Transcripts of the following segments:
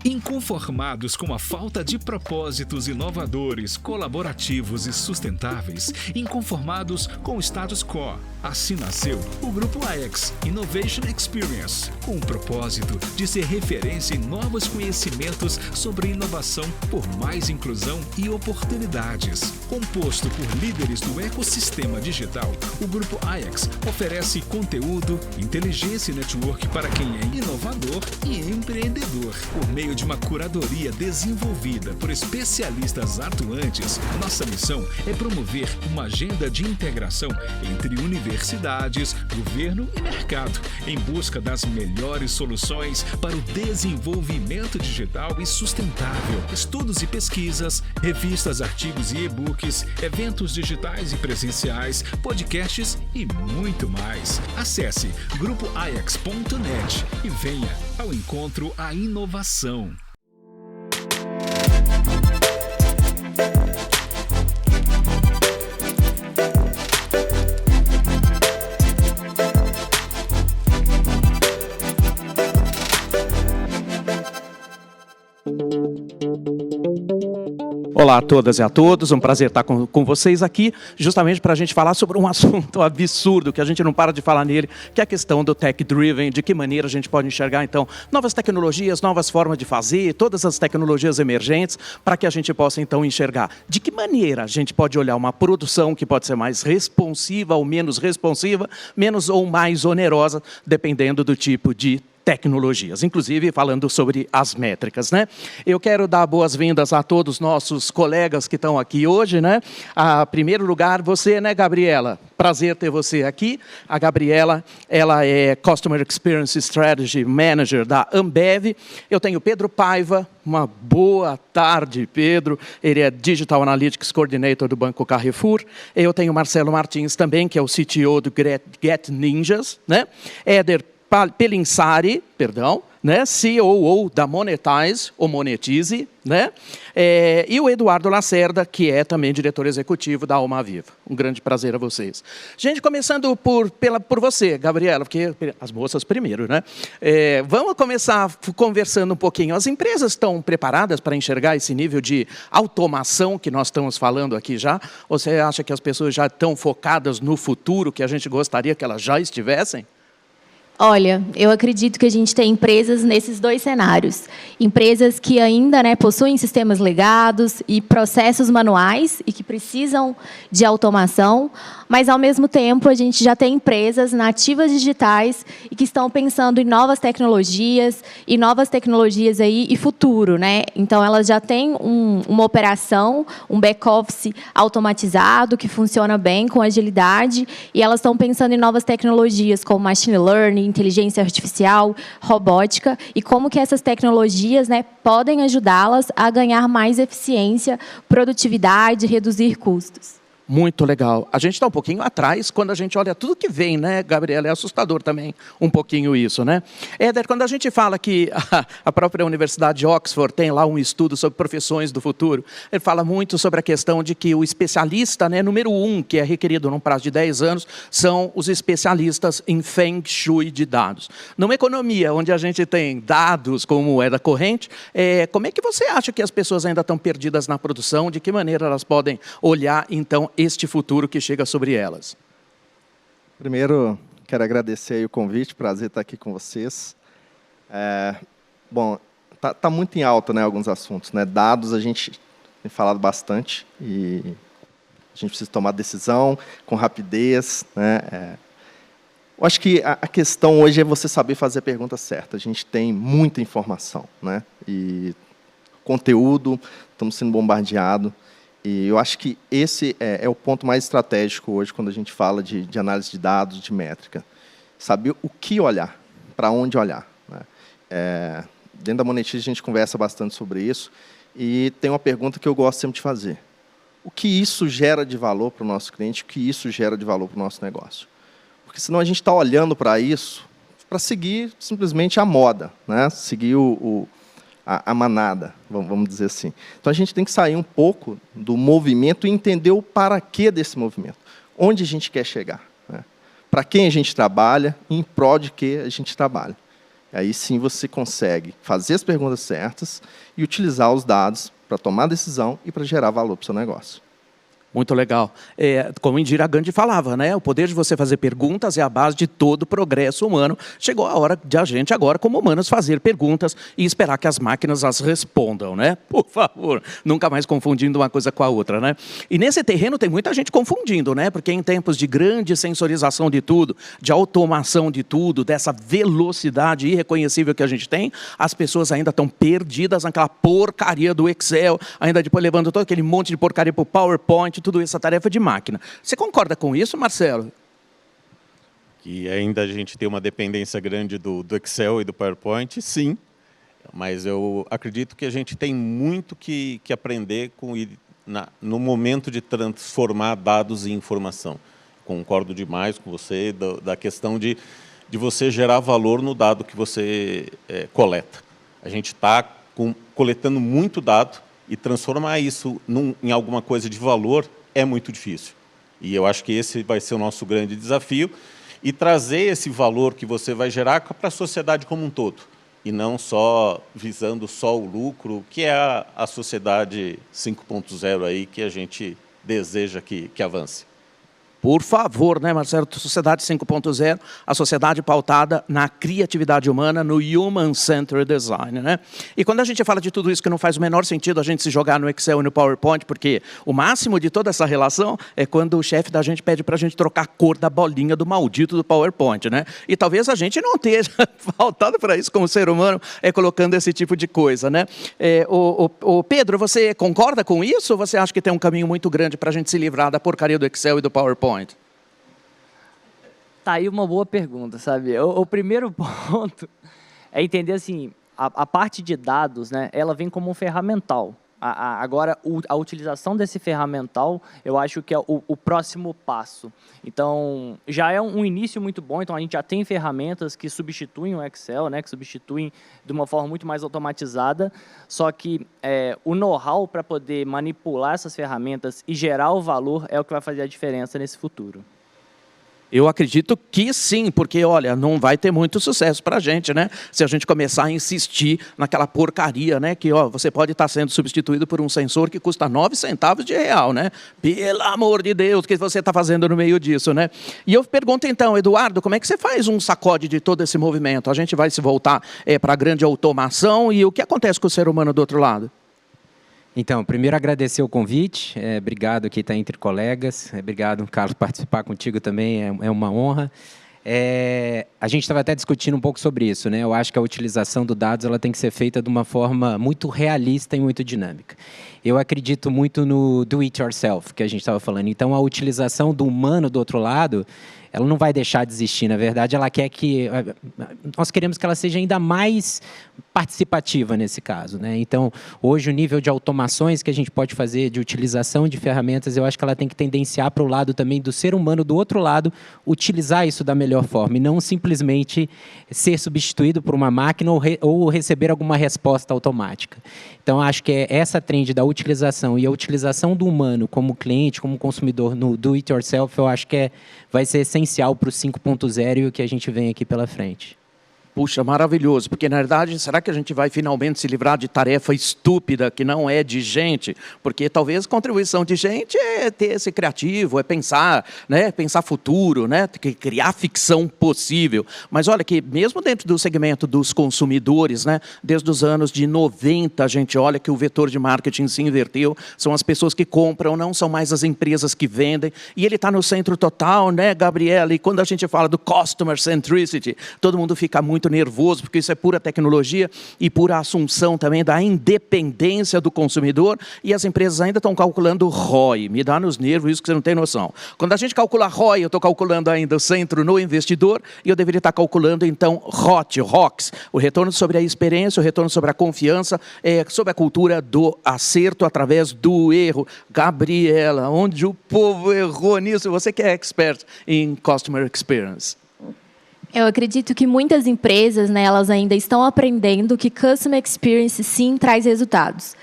Inconformados com a falta de propósitos inovadores, colaborativos e sustentáveis, inconformados com o status quo, assim nasceu o Grupo AX Innovation Experience, com o propósito de ser referência em novos conhecimentos sobre inovação por mais inclusão e oportunidades. Composto por líderes do ecossistema digital, o Grupo AX oferece conteúdo, inteligência e network para quem é inovador e empreendedor. Por meio de uma curadoria desenvolvida por especialistas atuantes, nossa missão é promover uma agenda de integração entre universidades, governo e mercado, em busca das melhores soluções para o desenvolvimento digital e sustentável. Estudos e pesquisas, revistas, artigos e e-books, eventos digitais e presenciais, podcasts e muito mais. Acesse grupoax.net e venha ao encontro à inovação. Olá a todas e a todos, um prazer estar com vocês aqui, justamente para a gente falar sobre um assunto absurdo, que a gente não para de falar nele, que é a questão do tech-driven, de que maneira a gente pode enxergar, então, novas tecnologias, novas formas de fazer, todas as tecnologias emergentes, para que a gente possa, então, enxergar de que maneira a gente pode olhar uma produção que pode ser mais responsiva ou menos responsiva, menos ou mais onerosa, dependendo do tipo de tecnologias, inclusive falando sobre as métricas, né? Eu quero dar boas-vindas a todos os nossos colegas que estão aqui hoje, né? A primeiro lugar, você, né, Gabriela? Prazer ter você aqui. A Gabriela, ela é Customer Experience Strategy Manager da Ambev. Eu tenho Pedro Paiva. Uma boa tarde, Pedro. Ele é Digital Analytics Coordinator do Banco Carrefour. Eu tenho Marcelo Martins também, que é o CTO do Get Ninjas, né? Éder Pelinsari, né, COO da Monetize, ou Monetize, né? E o Eduardo Lacerda, que é também diretor executivo da Alma Viva. Um grande prazer a vocês. Gente, começando por você, Gabriela, porque as moças primeiro, né? Vamos começar conversando um pouquinho. As empresas estão preparadas para enxergar esse nível de automação que nós estamos falando aqui já? Ou você acha que as pessoas já estão focadas no futuro que a gente gostaria que elas já estivessem? Olha, eu acredito que a gente tem empresas nesses dois cenários. Empresas que ainda, né, possuem sistemas legados e processos manuais e que precisam de automação, mas, ao mesmo tempo, a gente já tem empresas nativas digitais e que estão pensando em novas tecnologias aí e futuro, né? Então, elas já têm uma operação, um back-office automatizado que funciona bem, com agilidade, e elas estão pensando em novas tecnologias como machine learning, inteligência artificial, robótica, e como que essas tecnologias, né, podem ajudá-las a ganhar mais eficiência, produtividade, reduzir custos. Muito legal. A gente está um pouquinho atrás quando a gente olha tudo que vem, né, Gabriela? É assustador também, um pouquinho isso, né? Éder, quando a gente fala que a própria Universidade de Oxford tem lá um estudo sobre profissões do futuro, ele fala muito sobre a questão de que o especialista, né, número 1, que é requerido num prazo de 10 anos, são os especialistas em Feng Shui de dados. Numa economia onde a gente tem dados como moeda corrente, como é que você acha que as pessoas ainda estão perdidas na produção? De que maneira elas podem olhar, então, este futuro que chega sobre elas? Primeiro, quero agradecer aí o convite, prazer estar aqui com vocês. Bom, tá muito em alta, né, alguns assuntos, né? Dados a gente tem falado bastante e a gente precisa tomar decisão com rapidez, né? Eu acho que a questão hoje é você saber fazer a pergunta certa. A gente tem muita informação, né? E conteúdo, estamos sendo bombardeados. E eu acho que esse é o ponto mais estratégico hoje, quando a gente fala de análise de dados, de métrica. Saber o que olhar, para onde olhar, né? Dentro da Monetize, a gente conversa bastante sobre isso. E tem uma pergunta que eu gosto sempre de fazer. O que isso gera de valor para o nosso cliente? O que isso gera de valor para o nosso negócio? Porque senão a gente está olhando para isso para seguir simplesmente a moda, né? Seguir a manada, vamos dizer assim. Então, a gente tem que sair um pouco do movimento e entender o para quê desse movimento. Onde a gente quer chegar, né? Para quem a gente trabalha, em prol de que a gente trabalha. Aí sim você consegue fazer as perguntas certas e utilizar os dados para tomar decisão e para gerar valor para o seu negócio. Muito legal. Como Indira Gandhi falava, né? O poder de você fazer perguntas é a base de todo o progresso humano. Chegou a hora de a gente agora, como humanos, fazer perguntas e esperar que as máquinas as respondam, né? Por favor, nunca mais confundindo uma coisa com a outra, né? E nesse terreno tem muita gente confundindo, né? Porque em tempos de grande sensorização de tudo, de automação de tudo, dessa velocidade irreconhecível que a gente tem, as pessoas ainda estão perdidas naquela porcaria do Excel, ainda depois levando todo aquele monte de porcaria para o PowerPoint, tudo isso, a tarefa de máquina. Você concorda com isso, Marcelo? Que ainda a gente tem uma dependência grande do Excel e do PowerPoint, sim. Mas eu acredito que a gente tem muito que aprender no momento de transformar dados em informação. Concordo demais com você da questão de você gerar valor no dado que você coleta. A gente está coletando muito dado, e transformar isso em alguma coisa de valor é muito difícil. E eu acho que esse vai ser o nosso grande desafio, e trazer esse valor que você vai gerar para a sociedade como um todo, e não só visando só o lucro, que é a sociedade 5.0 aí que a gente deseja que avance. Por favor, né, Marcelo? Sociedade 5.0, a sociedade pautada na criatividade humana, no Human-Centered Design, né? E quando a gente fala de tudo isso que não faz o menor sentido a gente se jogar no Excel e no PowerPoint, porque o máximo de toda essa relação é quando o chefe da gente pede para a gente trocar a cor da bolinha do maldito do PowerPoint, né? E talvez a gente não esteja faltado para isso como ser humano, colocando esse tipo de coisa, né? O Pedro, você concorda com isso ou você acha que tem um caminho muito grande para a gente se livrar da porcaria do Excel e do PowerPoint? Tá aí uma boa pergunta, sabe? O primeiro ponto é entender assim, a parte de dados, né, ela vem como um ferramental. Agora, a utilização desse ferramental, eu acho que é o próximo passo. Então, já é um início muito bom. Então, a gente já tem ferramentas que substituem o Excel, né, que substituem de uma forma muito mais automatizada. Só que o know-how para poder manipular essas ferramentas e gerar o valor é o que vai fazer a diferença nesse futuro. Eu acredito que sim, porque, olha, não vai ter muito sucesso para a gente, né? Se a gente começar a insistir naquela porcaria, né? Que, você pode estar sendo substituído por um sensor que custa 9 centavos de real, né? Pelo amor de Deus, o que você está fazendo no meio disso, né? E eu pergunto, então, Eduardo, como é que você faz um sacode de todo esse movimento? A gente vai se voltar para a grande automação e o que acontece com o ser humano do outro lado? Então, primeiro agradecer o convite, obrigado aqui estar entre colegas, obrigado, Carlos, participar contigo também é uma honra. A gente estava até discutindo um pouco sobre isso, né? Eu acho que a utilização do dados ela tem que ser feita de uma forma muito realista e muito dinâmica. Eu acredito muito no do it yourself, que a gente estava falando. Então, a utilização do humano do outro lado, ela não vai deixar de existir. Na verdade, ela quer que... Nós queremos que ela seja ainda mais participativa nesse caso, né? Então, hoje, o nível de automações que a gente pode fazer, de utilização de ferramentas, eu acho que ela tem que tendenciar para o lado também do ser humano do outro lado, utilizar isso da melhor forma e não simplesmente ser substituído por uma máquina ou receber alguma resposta automática. Então, acho que essa trend da utilização e a utilização do humano como cliente, como consumidor no do it yourself, eu acho que vai ser essencial para o 5.0 e o que a gente vem aqui pela frente. Puxa, maravilhoso, porque na verdade, será que a gente vai finalmente se livrar de tarefa estúpida que não é de gente? Porque talvez a contribuição de gente é ter esse criativo, é pensar, né, pensar futuro, né, criar ficção possível. Mas olha que mesmo dentro do segmento dos consumidores, né, desde os anos de 90, a gente olha que o vetor de marketing se inverteu, são as pessoas que compram, não são mais as empresas que vendem, e ele está no centro total, né, Gabriela? E quando a gente fala do customer centricity, todo mundo fica muito nervoso, porque isso é pura tecnologia e pura assunção também da independência do consumidor, e as empresas ainda estão calculando ROI. Me dá nos nervos isso que você não tem noção. Quando a gente calcula ROI, eu estou calculando ainda o centro no investidor, e eu deveria estar calculando, então, ROX, o retorno sobre a experiência, o retorno sobre a confiança, sobre a cultura do acerto através do erro. Gabriela, onde o povo errou nisso? Você que é expert em Customer Experience. Eu acredito que muitas empresas, né, elas ainda estão aprendendo que Customer Experience, sim, traz resultados.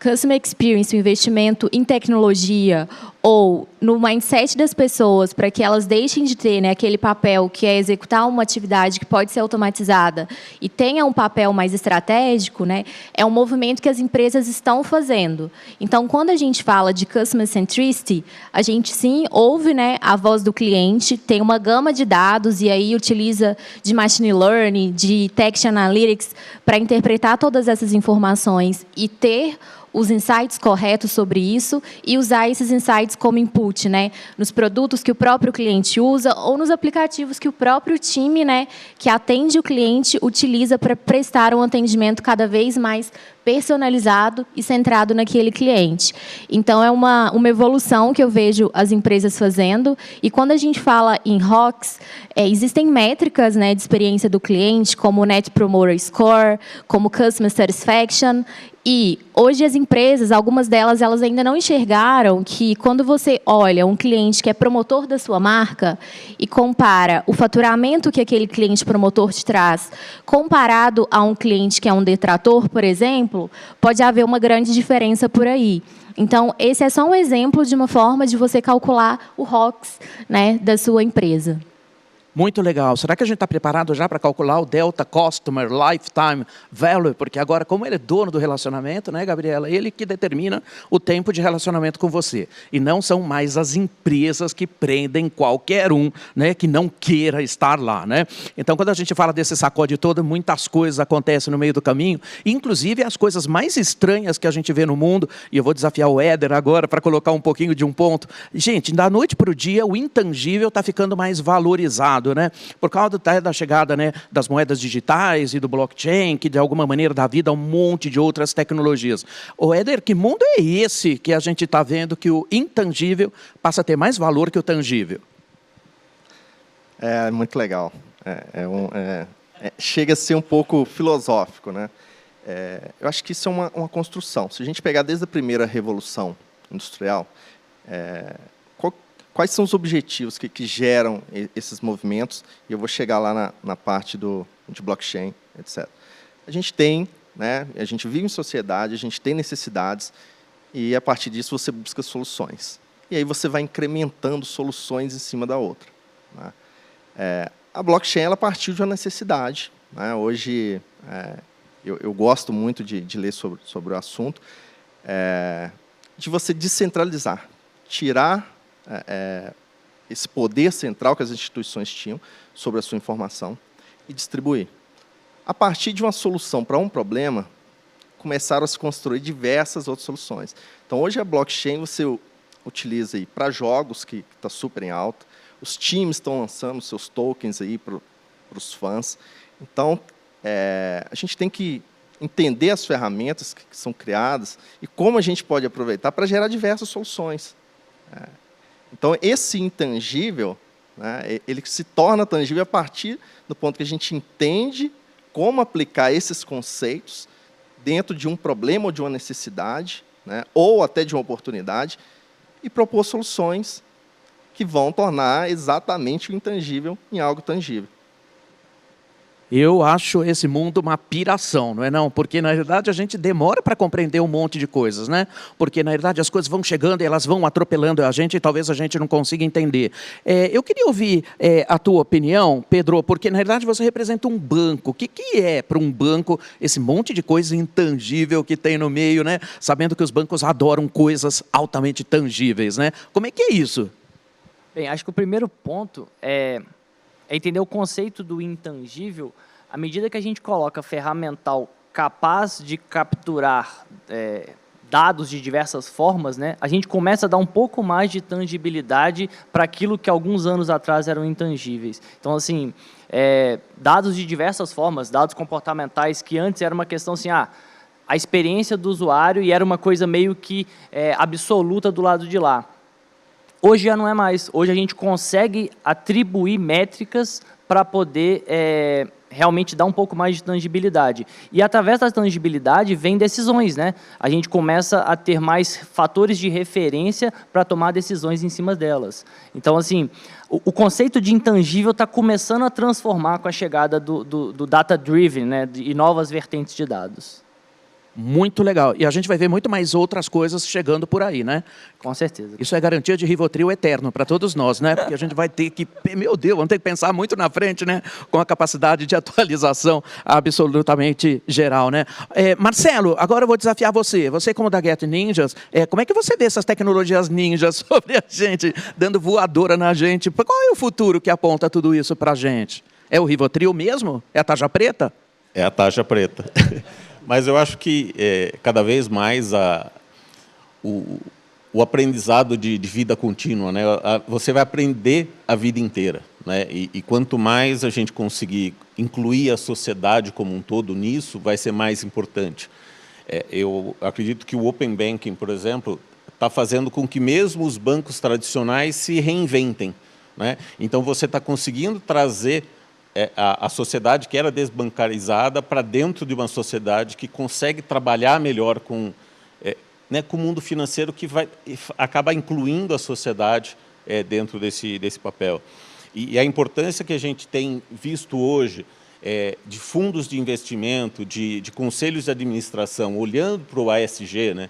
Customer Experience, o investimento em tecnologia ou no mindset das pessoas, para que elas deixem de ter, né, aquele papel que é executar uma atividade que pode ser automatizada e tenha um papel mais estratégico, né, é um movimento que as empresas estão fazendo. Então, quando a gente fala de Customer Centricity, a gente sim ouve, né, a voz do cliente, tem uma gama de dados e aí utiliza de Machine Learning, de Text Analytics, para interpretar todas essas informações e ter os insights corretos sobre isso e usar esses insights como input, né, nos produtos que o próprio cliente usa ou nos aplicativos que o próprio time, né, que atende o cliente utiliza para prestar um atendimento cada vez mais personalizado e centrado naquele cliente. Então, é uma evolução que eu vejo as empresas fazendo. E quando a gente fala em ROCs, existem métricas, né, de experiência do cliente, como o Net Promoter Score, como Customer Satisfaction. E hoje as empresas, algumas delas, elas ainda não enxergaram que quando você olha um cliente que é promotor da sua marca e compara o faturamento que aquele cliente promotor te traz, comparado a um cliente que é um detrator, por exemplo, pode haver uma grande diferença por aí. Então, esse é só um exemplo de uma forma de você calcular o ROCs, né, da sua empresa. Muito legal. Será que a gente está preparado já para calcular o Delta Customer Lifetime Value? Porque agora, como ele é dono do relacionamento, né, Gabriela? Ele que determina o tempo de relacionamento com você. E não são mais as empresas que prendem qualquer um, né, que não queira estar lá, né? Então, quando a gente fala desse sacode todo, muitas coisas acontecem no meio do caminho, inclusive as coisas mais estranhas que a gente vê no mundo, e eu vou desafiar o Éder agora para colocar um pouquinho de um ponto. Gente, da noite para o dia, o intangível está ficando mais valorizado, né? Por causa da chegada, né, das moedas digitais e do blockchain, que de alguma maneira dá vida a um monte de outras tecnologias. Ô Éder, que mundo é esse que a gente está vendo que o intangível passa a ter mais valor que o tangível? É muito legal. Chega a ser um pouco filosófico, né? Eu acho que isso é uma construção. Se a gente pegar desde a primeira revolução industrial, quais são os objetivos que geram esses movimentos? E eu vou chegar lá na parte de blockchain, etc. A gente tem, né, a gente vive em sociedade, a gente tem necessidades, e a partir disso você busca soluções. E aí você vai incrementando soluções em cima da outra, né? A blockchain ela partiu de uma necessidade, né? Hoje, eu gosto muito de ler sobre o assunto, de você descentralizar, tirar esse poder central que as instituições tinham sobre a sua informação e distribuir. A partir de uma solução para um problema, começaram a se construir diversas outras soluções. Então, hoje a blockchain você utiliza para jogos, que está super em alta, os times estão lançando seus tokens para os fãs. Então, a gente tem que entender as ferramentas que são criadas e como a gente pode aproveitar para gerar diversas soluções. Então, esse intangível, né, ele se torna tangível a partir do ponto que a gente entende como aplicar esses conceitos dentro de um problema ou de uma necessidade, né, ou até de uma oportunidade, e propor soluções que vão tornar exatamente o intangível em algo tangível. Eu acho esse mundo uma piração, não é não? Porque, na verdade, a gente demora para compreender um monte de coisas, né? Porque, na verdade, as coisas vão chegando e elas vão atropelando a gente e talvez a gente não consiga entender. Eu queria ouvir a tua opinião, Pedro, porque, na verdade, você representa um banco. O que é, para um banco, esse monte de coisa intangível que tem no meio, né? Sabendo que os bancos adoram coisas altamente tangíveis, né? Como é que é isso? Bem, acho que o primeiro ponto é entender o conceito do intangível. À medida que a gente coloca ferramental capaz de capturar dados de diversas formas, né, a gente começa a dar um pouco mais de tangibilidade para aquilo que alguns anos atrás eram intangíveis. Então, assim, dados de diversas formas, dados comportamentais que antes era uma questão assim, a experiência do usuário e era uma coisa meio que absoluta do lado de lá. Hoje já não é mais. Hoje a gente consegue atribuir métricas para poder realmente dar um pouco mais de tangibilidade. E através da tangibilidade vem decisões, né? A gente começa a ter mais fatores de referência para tomar decisões em cima delas. Então, assim, o conceito de intangível está começando a transformar com a chegada do data-driven, né? E novas vertentes de dados. Muito legal. E a gente vai ver muito mais outras coisas chegando por aí, né? Com certeza. Isso é garantia de Rivotril eterno para todos nós, né? Porque a gente vai ter que, meu Deus, vamos ter que pensar muito na frente, né? Com a capacidade de atualização absolutamente geral, né? Marcelo, agora eu vou desafiar você. Você como da Get Ninjas, como é que você vê essas tecnologias ninjas sobre a gente, dando voadora na gente? Qual é o futuro que aponta tudo isso para a gente? É o Rivotril mesmo? É a tarja preta? É a tarja preta. Mas eu acho que cada vez mais o aprendizado de vida contínua, né? Você vai aprender a vida inteira, né? E quanto mais a gente conseguir incluir a sociedade como um todo nisso, vai ser mais importante. Eu acredito que o Open Banking, por exemplo, está fazendo com que mesmo os bancos tradicionais se reinventem, né? Então, você está conseguindo trazer a sociedade que era desbancarizada para dentro de uma sociedade que consegue trabalhar melhor com o mundo financeiro, que vai acabar incluindo a sociedade dentro desse papel. E a importância que a gente tem visto hoje de fundos de investimento, de conselhos de administração, olhando para o ASG, né,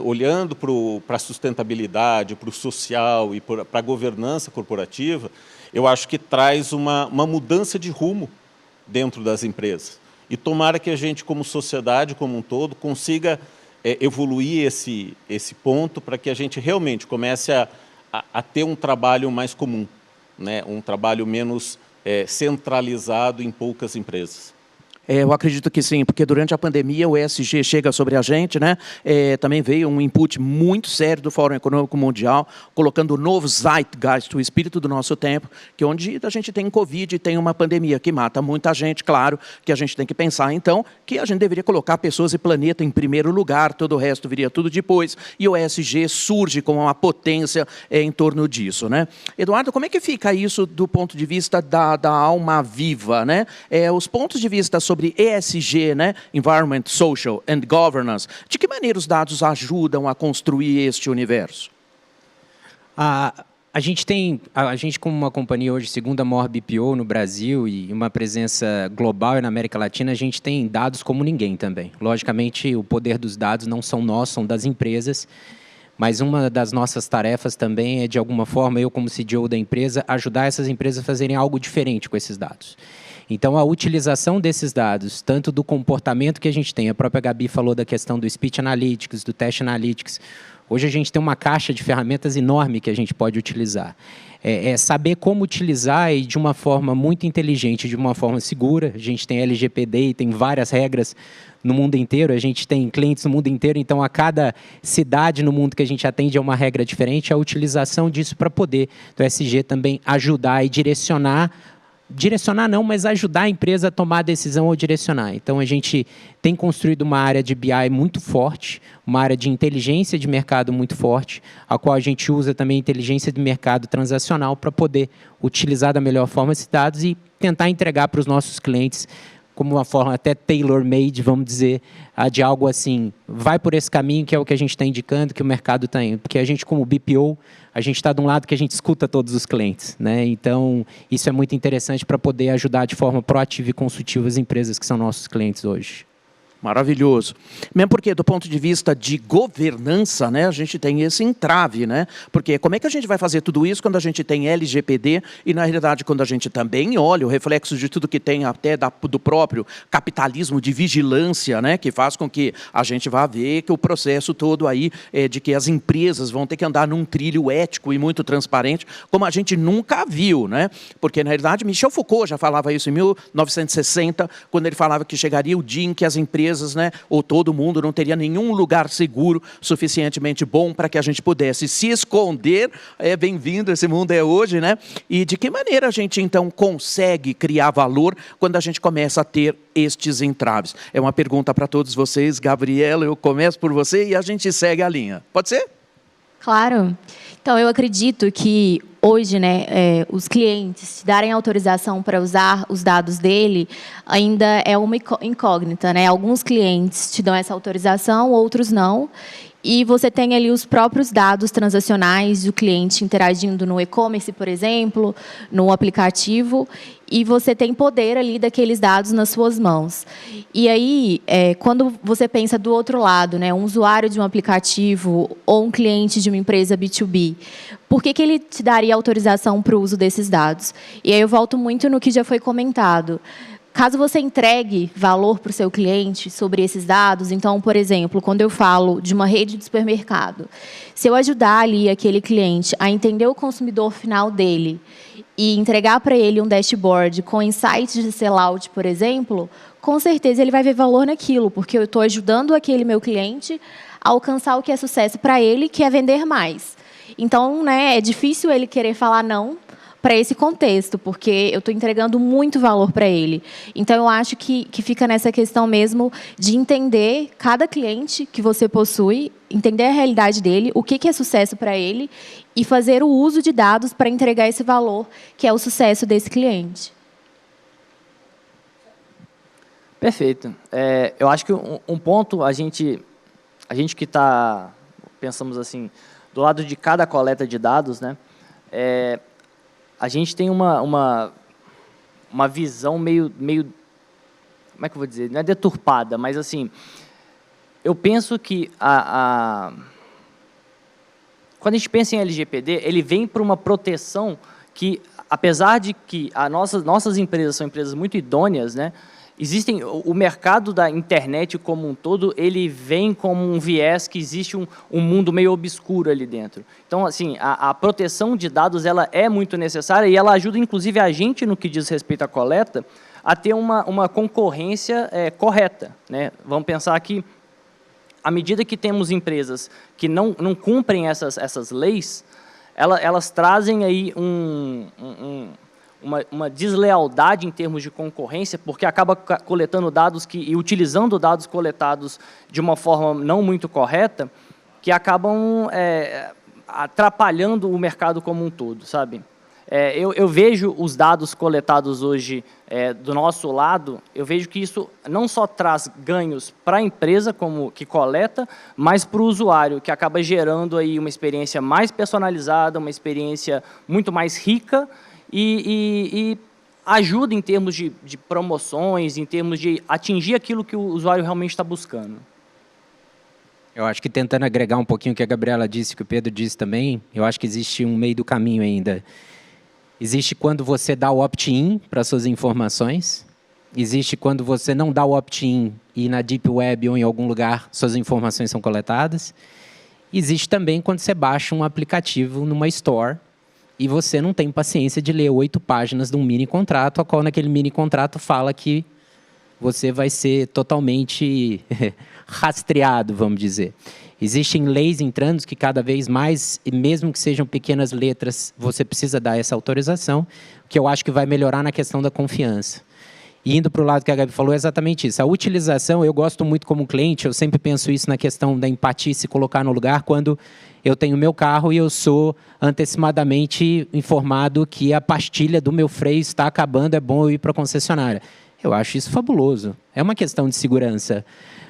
olhando para a sustentabilidade, para o social e para a governança corporativa, eu acho que traz uma mudança de rumo dentro das empresas. E tomara que a gente, como sociedade, como um todo, consiga evoluir esse ponto para que a gente realmente comece a ter um trabalho mais comum, né? Um trabalho menos centralizado em poucas empresas. Eu acredito que sim, porque durante a pandemia o ESG chega sobre a gente, né? Também veio um input muito sério do Fórum Econômico Mundial, colocando o novo zeitgeist, o espírito do nosso tempo, que onde a gente tem Covid e tem uma pandemia que mata muita gente, claro, que a gente tem que pensar, então, que a gente deveria colocar pessoas e planeta em primeiro lugar, todo o resto viria tudo depois, e o ESG surge como uma potência em torno disso, né? Eduardo, como é que fica isso do ponto de vista da alma viva, né? Os pontos de vista sobre ESG, né? Environment, Social and Governance. De que maneira os dados ajudam a construir este universo? A gente como uma companhia hoje, segunda maior BPO no Brasil e uma presença global e na América Latina, a gente tem dados como ninguém também. Logicamente, o poder dos dados não são nossos, são das empresas, mas uma das nossas tarefas também é, de alguma forma, eu como CDO da empresa, ajudar essas empresas a fazerem algo diferente com esses dados. Então, a utilização desses dados, tanto do comportamento que a gente tem, a própria Gabi falou da questão do Speech Analytics, do Test Analytics. Hoje a gente tem uma caixa de ferramentas enorme que a gente pode utilizar. Saber como utilizar e de uma forma muito inteligente, de uma forma segura. A gente tem LGPD e tem várias regras no mundo inteiro. A gente tem clientes no mundo inteiro, então a cada cidade no mundo que a gente atende é uma regra diferente. A utilização disso para poder do ESG também ajudar e direcionar não, mas ajudar a empresa a tomar a decisão ou direcionar. Então, a gente tem construído uma área de BI muito forte, uma área de inteligência de mercado muito forte, a qual a gente usa também inteligência de mercado transacional para poder utilizar da melhor forma esses dados e tentar entregar para os nossos clientes como uma forma até tailor-made, vamos dizer, de algo assim, vai por esse caminho que é o que a gente está indicando, que o mercado está indo. Porque a gente, como BPO, a gente está de um lado que a gente escuta todos os clientes, né? Então, isso é muito interessante para poder ajudar de forma proativa e consultiva as empresas que são nossos clientes hoje. Maravilhoso. Mesmo porque, do ponto de vista de governança, né, a gente tem esse entrave, né? Porque como é que a gente vai fazer tudo isso quando a gente tem LGPD e, na realidade, quando a gente também olha o reflexo de tudo que tem até do próprio capitalismo de vigilância, né, que faz com que a gente vá ver que o processo todo aí de que as empresas vão ter que andar num trilho ético e muito transparente, como a gente nunca viu, né? Porque, na realidade, Michel Foucault já falava isso em 1960, quando ele falava que chegaria o dia em que as empresas, né, ou todo mundo não teria nenhum lugar seguro suficientemente bom para que a gente pudesse se esconder. Bem-vindo, esse mundo é hoje, né? E de que maneira a gente, então, consegue criar valor quando a gente começa a ter estes entraves? É uma pergunta para todos vocês. Gabriela, eu começo por você e a gente segue a linha. Pode ser? Claro. Então, eu acredito que hoje, né, os clientes darem autorização para usar os dados dele ainda é uma incógnita, né? Alguns clientes te dão essa autorização, outros não. e você tem ali os próprios dados transacionais do cliente interagindo no e-commerce, por exemplo, no aplicativo, e você tem poder ali daqueles dados nas suas mãos. E aí, quando você pensa do outro lado, né, um usuário de um aplicativo ou um cliente de uma empresa B2B, por que ele te daria autorização para o uso desses dados? E aí eu volto muito no que já foi comentado. Caso você entregue valor para o seu cliente sobre esses dados, então, por exemplo, quando eu falo de uma rede de supermercado, se eu ajudar ali aquele cliente a entender o consumidor final dele e entregar para ele um dashboard com insights de sellout, por exemplo, com certeza ele vai ver valor naquilo, porque eu estou ajudando aquele meu cliente a alcançar o que é sucesso para ele, que é vender mais. Então, né, é difícil ele querer falar não para esse contexto, porque eu estou entregando muito valor para ele. Então, eu acho que fica nessa questão mesmo de entender cada cliente que você possui, entender a realidade dele, o que é sucesso para ele, e fazer o uso de dados para entregar esse valor, que é o sucesso desse cliente. Perfeito. Eu acho que um ponto, a gente que está, pensamos assim, do lado de cada coleta de dados, né, a gente tem uma visão meio, como é que eu vou dizer? Não é deturpada, mas assim, eu penso que quando a gente pensa em LGPD, ele vem para uma proteção que, apesar de que nossas empresas são empresas muito idôneas, né, o mercado da internet como um todo, ele vem como um viés que existe um mundo meio obscuro ali dentro. Então, assim, a proteção de dados ela é muito necessária e ela ajuda, inclusive, a gente, no que diz respeito à coleta, a ter uma concorrência correta, né? Vamos pensar que, à medida que temos empresas que não cumprem essas leis, elas trazem aí uma deslealdade em termos de concorrência, porque acaba coletando dados e utilizando dados coletados de uma forma não muito correta, que acabam atrapalhando o mercado como um todo, sabe? Eu vejo os dados coletados hoje do nosso lado, eu vejo que isso não só traz ganhos para a empresa que coleta, mas para o usuário, que acaba gerando aí uma experiência mais personalizada, uma experiência muito mais rica, e ajuda em termos de promoções, em termos de atingir aquilo que o usuário realmente está buscando. Eu acho que, tentando agregar um pouquinho o que a Gabriela disse, que o Pedro disse também, eu acho que existe um meio do caminho ainda. Existe quando você dá o opt-in para suas informações, existe quando você não dá o opt-in e na Deep Web ou em algum lugar suas informações são coletadas. Existe também quando você baixa um aplicativo numa store e você não tem paciência de ler 8 páginas de um mini contrato, a qual naquele mini contrato fala que você vai ser totalmente rastreado, vamos dizer. Existem leis entrando que cada vez mais, mesmo que sejam pequenas letras, você precisa dar essa autorização, que eu acho que vai melhorar na questão da confiança. E indo para o lado que a Gabi falou, é exatamente isso. A utilização, eu gosto muito como cliente, eu sempre penso isso na questão da empatia, se colocar no lugar, quando eu tenho meu carro e eu sou antecipadamente informado que a pastilha do meu freio está acabando, é bom eu ir para a concessionária. Eu acho isso fabuloso. É uma questão de segurança.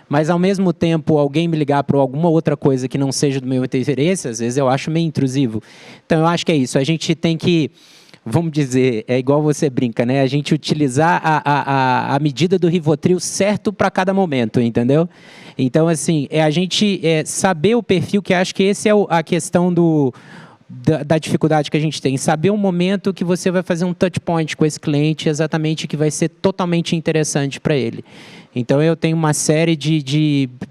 Mas, ao mesmo tempo, alguém me ligar para alguma outra coisa que não seja do meu interesse, às vezes eu acho meio intrusivo. Então, eu acho que é isso. A gente tem que, vamos dizer, é igual você brinca, né? A gente utilizar a medida do Rivotril certo para cada momento, entendeu? Então, assim, a gente saber o perfil, que acho que esse é a questão da dificuldade que a gente tem. Saber o momento que você vai fazer um touch point com esse cliente, exatamente, que vai ser totalmente interessante para ele. Então, eu tenho uma série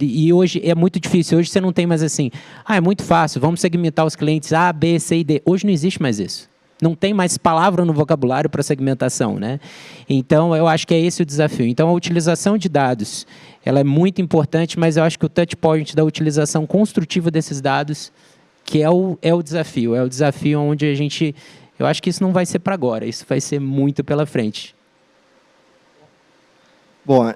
e hoje é muito difícil. Hoje você não tem mais assim, é muito fácil, vamos segmentar os clientes A, B, C e D. Hoje não existe mais isso. Não tem mais palavra no vocabulário para segmentação, né? Então, eu acho que é esse o desafio. Então, a utilização de dados, ela é muito importante, mas eu acho que o touch point da utilização construtiva desses dados, que é o desafio. É o desafio onde a gente... Eu acho que isso não vai ser para agora, isso vai ser muito pela frente. Bom,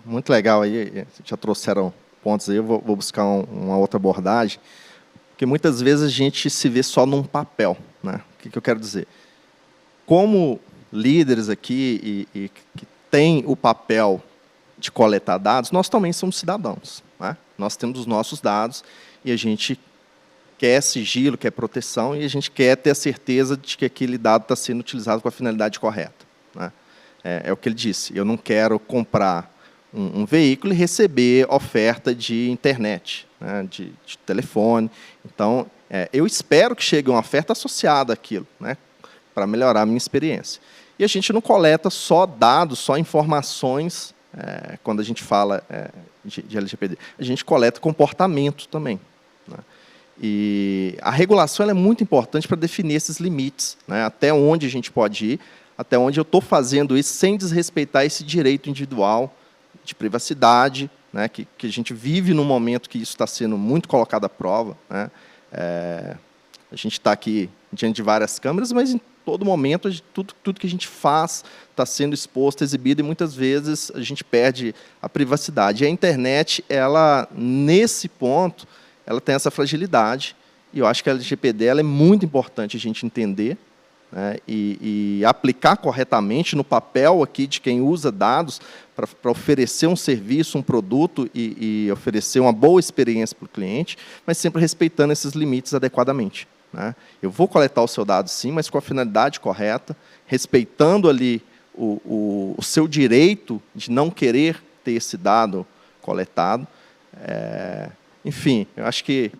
muito legal aí, já trouxeram pontos aí, eu vou buscar uma outra abordagem, porque muitas vezes a gente se vê só num papel, né? O que eu quero dizer? Como líderes aqui e que têm o papel de coletar dados, nós também somos cidadãos, né? Nós temos os nossos dados e a gente quer sigilo, quer proteção, e a gente quer ter a certeza de que aquele dado está sendo utilizado com a finalidade correta, né? É o que ele disse, eu não quero comprar um veículo e receber oferta de internet, né, de telefone. Então, eu espero que chegue uma oferta associada àquilo, né, para melhorar a minha experiência. E a gente não coleta só dados, só informações, quando a gente fala de LGPD. A gente coleta comportamento também, né? E a regulação ela é muito importante para definir esses limites, né, até onde a gente pode ir, até onde eu estou fazendo isso sem desrespeitar esse direito individual de privacidade, né, que a gente vive num momento que isso está sendo muito colocado à prova, né? A gente está aqui diante de várias câmeras, mas em todo momento tudo que a gente faz está sendo exposto, exibido, e muitas vezes a gente perde a privacidade. E a internet, ela, nesse ponto, ela tem essa fragilidade, e eu acho que a LGPD ela é muito importante a gente entender, né, e aplicar corretamente no papel aqui de quem usa dados para oferecer um serviço, um produto e oferecer uma boa experiência para o cliente, mas sempre respeitando esses limites adequadamente, né? Eu vou coletar o seu dado, sim, mas com a finalidade correta, respeitando ali o seu direito de não querer ter esse dado coletado. Enfim, eu acho que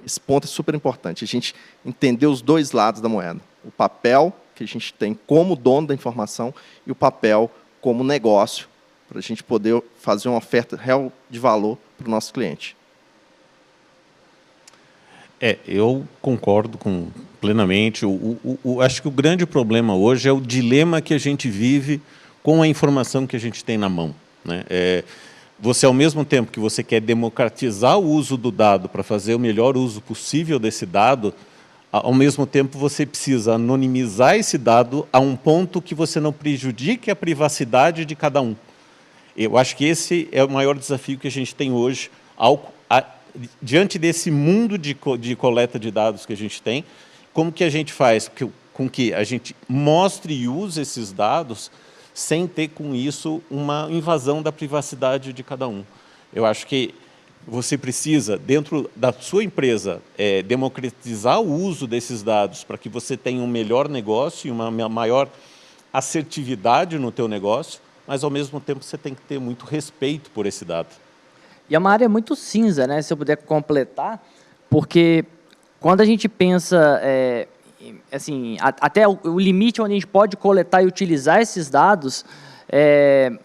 esse ponto é super importante, a gente entender os dois lados da moeda. O papel que a gente tem como dono da informação e o papel como negócio, para a gente poder fazer uma oferta real de valor para o nosso cliente. Eu concordo plenamente. Acho que o grande problema hoje é o dilema que a gente vive com a informação que a gente tem na mão, né? Você, ao mesmo tempo que você quer democratizar o uso do dado para fazer o melhor uso possível desse dado, ao mesmo tempo você precisa anonimizar esse dado a um ponto que você não prejudique a privacidade de cada um. Eu acho que esse é o maior desafio que a gente tem hoje, diante desse mundo de coleta de dados que a gente tem. Como que a gente faz com que a gente mostre e use esses dados sem ter com isso uma invasão da privacidade de cada um? Eu acho que você precisa, dentro da sua empresa, democratizar o uso desses dados para que você tenha um melhor negócio e uma maior assertividade no teu negócio, mas, ao mesmo tempo, você tem que ter muito respeito por esse dado. E é uma área muito cinza, né, se eu puder completar, porque quando a gente pensa, assim, até o limite onde a gente pode coletar e utilizar esses dados,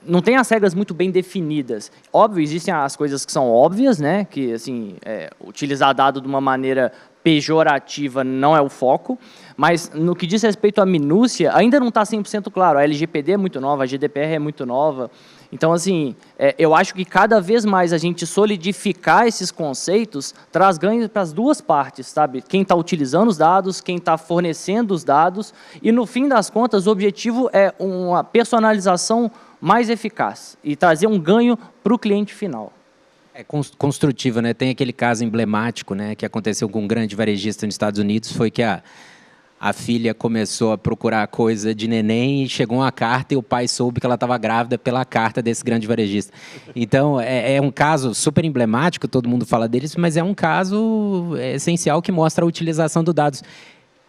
não tem as regras muito bem definidas. Óbvio, existem as coisas que são óbvias, né, que assim, utilizar dado de uma maneira pejorativa não é o foco, mas no que diz respeito à minúcia, ainda não está 100% claro. A LGPD é muito nova, a GDPR é muito nova. Então, assim, eu acho que cada vez mais a gente solidificar esses conceitos traz ganhos para as duas partes, sabe? Quem está utilizando os dados, quem está fornecendo os dados, e no fim das contas o objetivo é uma personalização mais eficaz e trazer um ganho para o cliente final. É construtiva, né? Tem aquele caso emblemático, né, que aconteceu com um grande varejista nos Estados Unidos, foi que a filha começou a procurar coisa de neném e chegou uma carta e o pai soube que ela estava grávida pela carta desse grande varejista. Então, é um caso super emblemático, todo mundo fala deles, mas é um caso essencial que mostra a utilização dos dados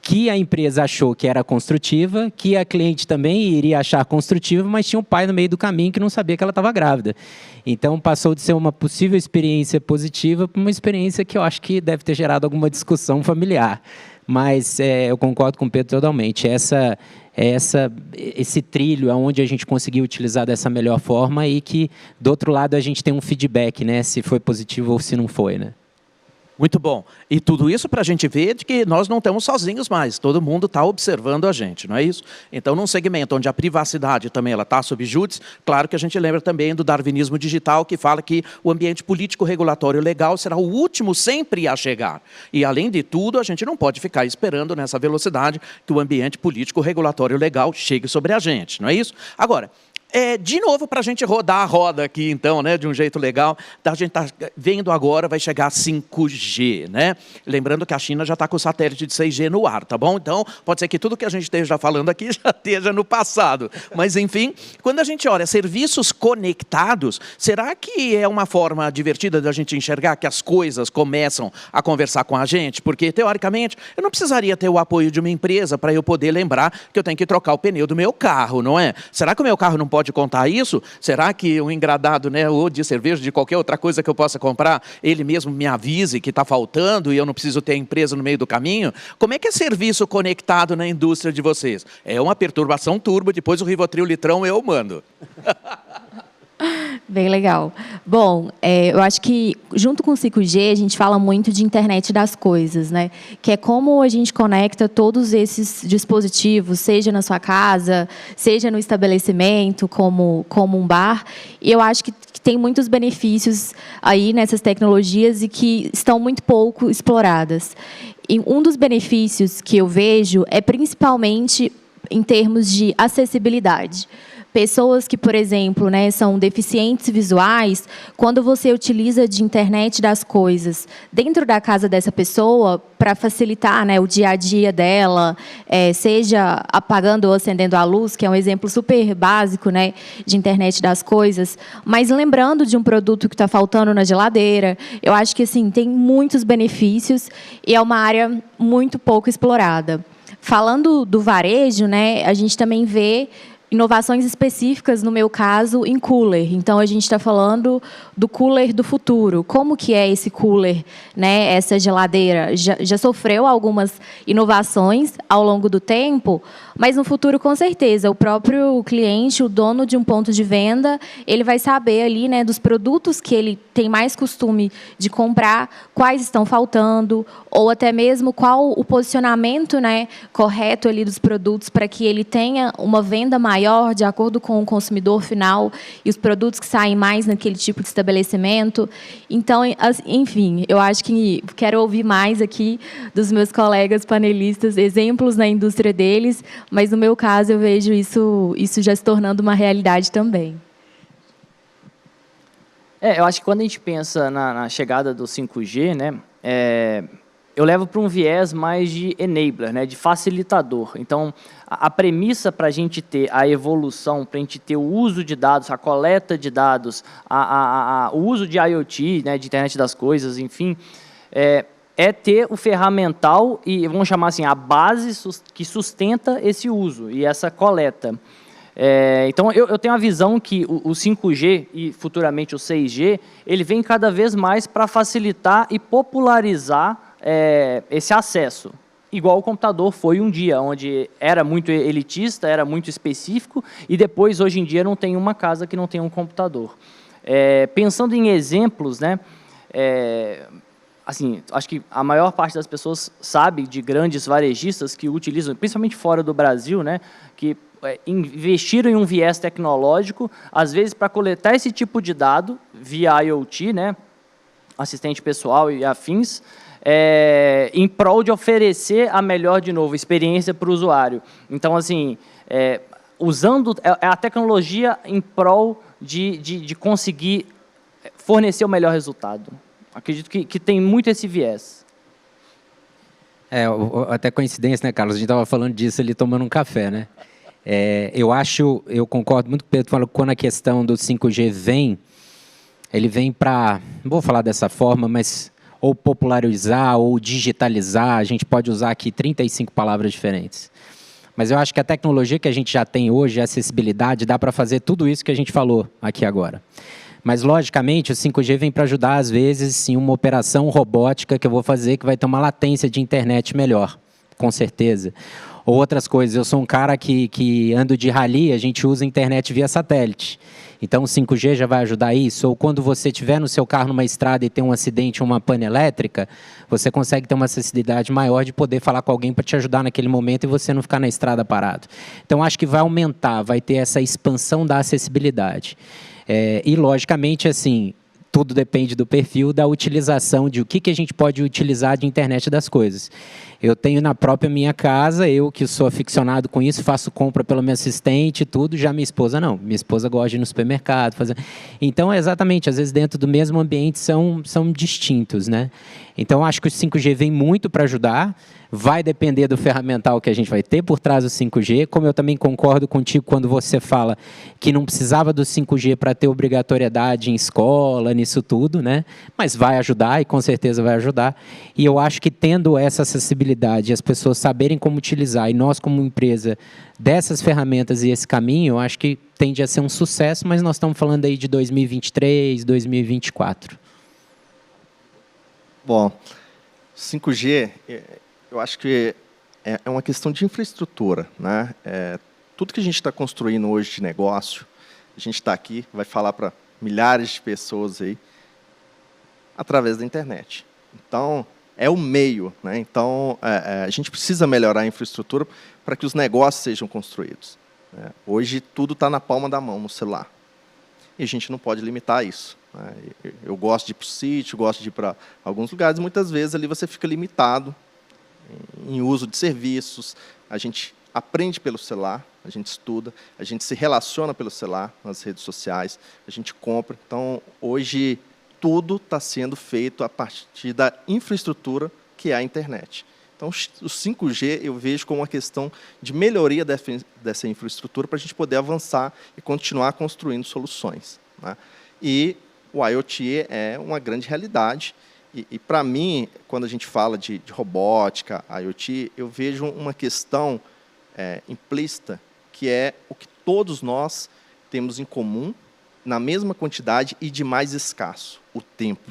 que a empresa achou que era construtiva, que a cliente também iria achar construtiva, mas tinha um pai no meio do caminho que não sabia que ela estava grávida. Então, passou de ser uma possível experiência positiva para uma experiência que eu acho que deve ter gerado alguma discussão familiar. Mas eu concordo com o Pedro totalmente. Esse trilho é onde a gente conseguiu utilizar dessa melhor forma e que, do outro lado, a gente tem um feedback, né, se foi positivo ou se não foi, né? Muito bom. E tudo isso para a gente ver de que nós não estamos sozinhos mais. Todo mundo está observando a gente, não é isso? Então, num segmento onde a privacidade também está sob júdice, claro que a gente lembra também do darwinismo digital, que fala que o ambiente político, regulatório e legal será o último sempre a chegar. E, além de tudo, a gente não pode ficar esperando nessa velocidade que o ambiente político, regulatório e legal chegue sobre a gente, não é isso? Agora, de novo, para a gente rodar a roda aqui, então, né, de um jeito legal, a gente está vendo agora, vai chegar a 5G, né? Lembrando que a China já está com o satélite de 6G no ar, tá bom? Então, pode ser que tudo que a gente esteja falando aqui já esteja no passado. Mas, enfim, quando a gente olha serviços conectados, será que é uma forma divertida da gente enxergar que as coisas começam a conversar com a gente? Porque, teoricamente, eu não precisaria ter o apoio de uma empresa para eu poder lembrar que eu tenho que trocar o pneu do meu carro, não é? Será que o meu carro não pode contar isso? Será que um engradado, né, ou de cerveja, de qualquer outra coisa que eu possa comprar, ele mesmo me avise que está faltando e eu não preciso ter a empresa no meio do caminho? Como é que é serviço conectado na indústria de vocês? É uma perturbação turbo, depois o Rivotril litrão eu mando. Bem legal. Bom, eu acho que junto com o 5G a gente fala muito de internet das coisas, né? Que é como a gente conecta todos esses dispositivos, seja na sua casa, seja no estabelecimento, como um bar. E eu acho que tem muitos benefícios aí nessas tecnologias e que estão muito pouco exploradas. E um dos benefícios que eu vejo é principalmente em termos de acessibilidade. Pessoas que, por exemplo, né, são deficientes visuais, quando você utiliza de internet das coisas dentro da casa dessa pessoa para facilitar, né, o dia a dia dela, seja apagando ou acendendo a luz, que é um exemplo super básico, né, de internet das coisas, mas lembrando de um produto que está faltando na geladeira, eu acho que assim, tem muitos benefícios e é uma área muito pouco explorada. Falando do varejo, né, a gente também vê inovações específicas, no meu caso, em cooler. Então, a gente está falando do cooler do futuro. Como que é esse cooler, né? Essa geladeira? Já sofreu algumas inovações ao longo do tempo, mas no futuro, com certeza, o próprio cliente, o dono de um ponto de venda, ele vai saber ali, né, dos produtos que ele tem mais costume de comprar, quais estão faltando, ou até mesmo qual o posicionamento, né, correto ali dos produtos para que ele tenha uma venda maior de acordo com o consumidor final e os produtos que saem mais naquele tipo de estabelecimento. Então, enfim, eu acho que quero ouvir mais aqui dos meus colegas panelistas, exemplos na indústria deles, mas no meu caso eu vejo isso já se tornando uma realidade também. Eu acho que quando a gente pensa na chegada do 5G, né, eu levo para um viés mais de enabler, né, de facilitador. Então, a premissa para a gente ter a evolução, para a gente ter o uso de dados, a coleta de dados, o uso de IoT, né, de internet das coisas, enfim, é ter o ferramental e, vamos chamar assim, a base que sustenta esse uso e essa coleta. Então, eu tenho a visão que o 5G e futuramente o 6G, ele vem cada vez mais para facilitar e popularizar esse acesso. Igual o computador foi um dia, onde era muito elitista, era muito específico, e depois, hoje em dia, não tem uma casa que não tenha um computador. Pensando em exemplos, né, assim, acho que a maior parte das pessoas sabe de grandes varejistas que utilizam, principalmente fora do Brasil, né, que investiram em um viés tecnológico, às vezes para coletar esse tipo de dado via IoT, né, assistente pessoal e afins, em prol de oferecer a melhor, de novo, experiência para o usuário. Então, assim, usando a tecnologia em prol de conseguir fornecer o melhor resultado. Acredito que tem muito esse viés. Até coincidência, né, Carlos? A gente estava falando disso ali tomando um café, né? Eu concordo muito com o Pedro falou que quando a questão do 5G vem, ele vem para, não vou falar dessa forma, mas ou popularizar ou digitalizar, a gente pode usar aqui 35 palavras diferentes. Mas eu acho que a tecnologia que a gente já tem hoje, a acessibilidade, dá para fazer tudo isso que a gente falou aqui agora. Mas, logicamente, o 5G vem para ajudar, às vezes, em uma operação robótica que eu vou fazer, que vai ter uma latência de internet melhor, com certeza. Ou outras coisas. Eu sou um cara que ando de rally, a gente usa internet via satélite. Então, o 5G já vai ajudar isso. Ou quando você estiver no seu carro numa estrada e tem um acidente ou uma pane elétrica, você consegue ter uma acessibilidade maior de poder falar com alguém para te ajudar naquele momento e você não ficar na estrada parado. Então, acho que vai aumentar, vai ter essa expansão da acessibilidade. E, logicamente, assim, tudo depende do perfil, da utilização, de o que a gente pode utilizar de internet das coisas. Eu tenho na própria minha casa, eu que sou aficionado com isso, faço compra pelo meu assistente e tudo, já minha esposa não. Minha esposa gosta de ir no supermercado. Então, exatamente, às vezes dentro do mesmo ambiente são distintos, né? Então, acho que o 5G vem muito para ajudar. Vai depender do ferramental que a gente vai ter por trás do 5G, como eu também concordo contigo quando você fala que não precisava do 5G para ter obrigatoriedade em escola, nisso tudo, né? Mas vai ajudar e com certeza vai ajudar. E eu acho que tendo essa acessibilidade, as pessoas saberem como utilizar, e nós como empresa dessas ferramentas e esse caminho, eu acho que tende a ser um sucesso, mas nós estamos falando aí de 2023, 2024. Bom, 5G... eu acho que é uma questão de infraestrutura, né? Tudo que a gente está construindo hoje de negócio, a gente está aqui, vai falar para milhares de pessoas aí, através da internet. Então, é o meio, né? Então, a gente precisa melhorar a infraestrutura para que os negócios sejam construídos, né? Hoje, tudo está na palma da mão, no celular. E a gente não pode limitar isso, né? Eu gosto de ir para o sítio, gosto de ir para alguns lugares, muitas vezes ali você fica limitado em uso de serviços, a gente aprende pelo celular, a gente estuda, a gente se relaciona pelo celular, nas redes sociais, a gente compra. Então, hoje, tudo está sendo feito a partir da infraestrutura que é a internet. Então, o 5G eu vejo como uma questão de melhoria dessa infraestrutura para a gente poder avançar e continuar construindo soluções, né? E o IoT é uma grande realidade. E para mim, quando a gente fala de robótica, IoT, eu vejo uma questão implícita, que é o que todos nós temos em comum, na mesma quantidade e de mais escasso, o tempo.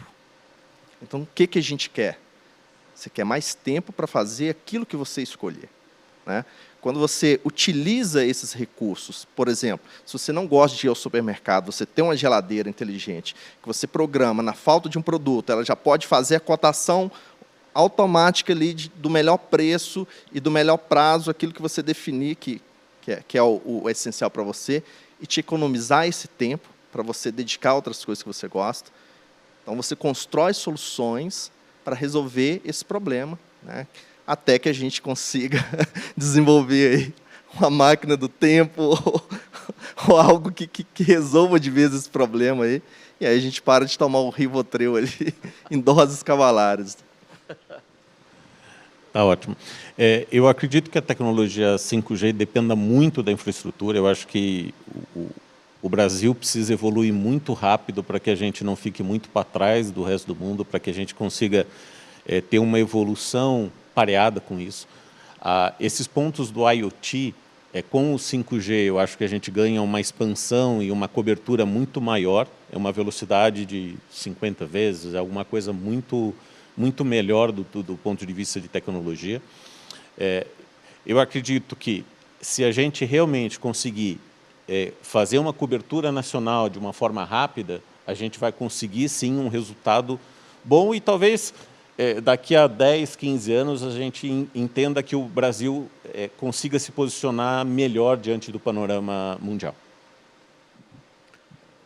Então, o que a gente quer? Você quer mais tempo para fazer aquilo que você escolher, né? Quando você utiliza esses recursos, por exemplo, se você não gosta de ir ao supermercado, você tem uma geladeira inteligente, que você programa, na falta de um produto, ela já pode fazer a cotação automática ali do melhor preço e do melhor prazo, aquilo que você definir que é o essencial para você, e te economizar esse tempo para você dedicar a outras coisas que você gosta. Então, você constrói soluções para resolver esse problema, né? Até que a gente consiga desenvolver aí uma máquina do tempo ou algo que resolva de vez esse problema aí. E aí a gente para de tomar o Rivotril ali em doses cavalares. Tá ótimo. Eu acredito que a tecnologia 5G dependa muito da infraestrutura. Eu acho que o Brasil precisa evoluir muito rápido para que a gente não fique muito para trás do resto do mundo, para que a gente consiga ter uma evolução pareada com isso. Esses pontos do IoT, com o 5G, eu acho que a gente ganha uma expansão e uma cobertura muito maior, é uma velocidade de 50 vezes, é alguma coisa muito, muito melhor do ponto de vista de tecnologia. Eu acredito que, se a gente realmente conseguir fazer uma cobertura nacional de uma forma rápida, a gente vai conseguir, sim, um resultado bom e talvez... daqui a 10, 15 anos, a gente entenda que o Brasil consiga se posicionar melhor diante do panorama mundial.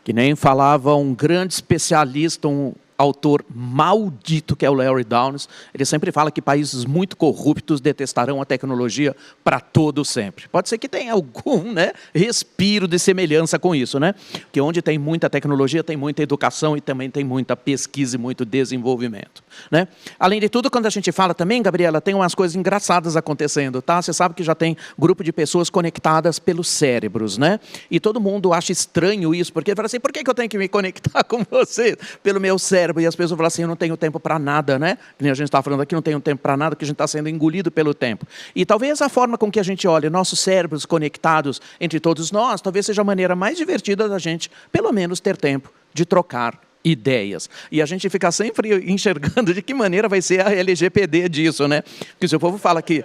Que nem falava um grande especialista, um autor maldito, que é o Larry Downes, ele sempre fala que países muito corruptos detestarão a tecnologia para todo sempre. Pode ser que tenha algum, né, respiro de semelhança com isso, né? Porque onde tem muita tecnologia, tem muita educação e também tem muita pesquisa e muito desenvolvimento, né? Além de tudo, quando a gente fala também, Gabriela, tem umas coisas engraçadas acontecendo, tá? Você sabe que já tem grupo de pessoas conectadas pelos cérebros, né? E todo mundo acha estranho isso, porque fala assim, por que eu tenho que me conectar com você pelo meu cérebro? E as pessoas falam assim, eu não tenho tempo para nada, né? Que nem a gente está falando aqui, não tenho tempo para nada, que a gente está sendo engolido pelo tempo. E talvez a forma com que a gente olha nossos cérebros conectados entre todos nós, talvez seja a maneira mais divertida da gente, pelo menos, ter tempo de trocar ideias. E a gente fica sempre enxergando de que maneira vai ser a LGPD disso, né? Porque se o povo fala que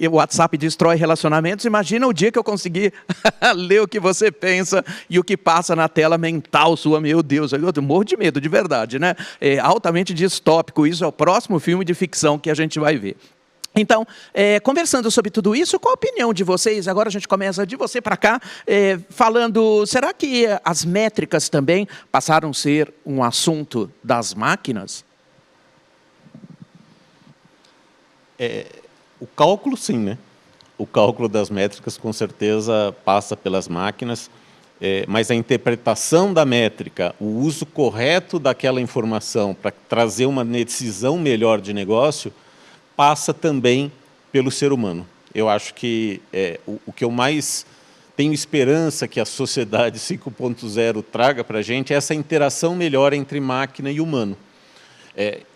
o WhatsApp destrói relacionamentos, imagina o dia que eu conseguir ler o que você pensa e o que passa na tela mental sua. Meu Deus, eu morro de medo, de verdade, né? É altamente distópico. Isso é o próximo filme de ficção que a gente vai ver. Então, conversando sobre tudo isso, qual a opinião de vocês? Agora a gente começa de você para cá, falando, será que as métricas também passaram a ser um assunto das máquinas? O cálculo, sim, né? O cálculo das métricas, com certeza, passa pelas máquinas, mas a interpretação da métrica, o uso correto daquela informação para trazer uma decisão melhor de negócio, passa também pelo ser humano. Eu acho que o que eu mais tenho esperança que a sociedade 5.0 traga para a gente é essa interação melhor entre máquina e humano.